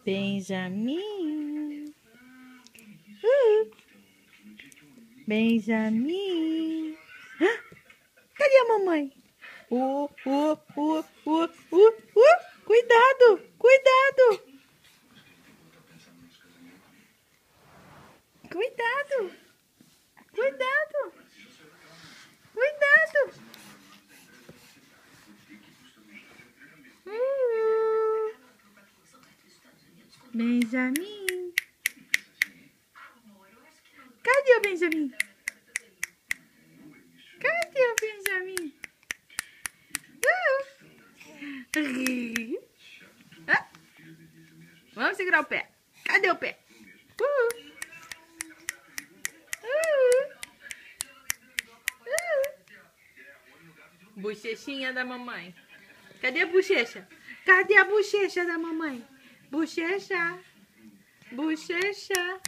Benjamin. Benjamin. Ah, cadê a mamãe? Cuidado, cuidado. Cuidado. Cuidado. Cuidado. Benjamin. Cadê o Benjamin? Cadê o Benjamin? Ah. Vamos segurar o pé. Cadê o pé? Bochechinha da mamãe. Cadê a bochecha? Cadê a bochecha da mamãe? Bochecha. Bochecha.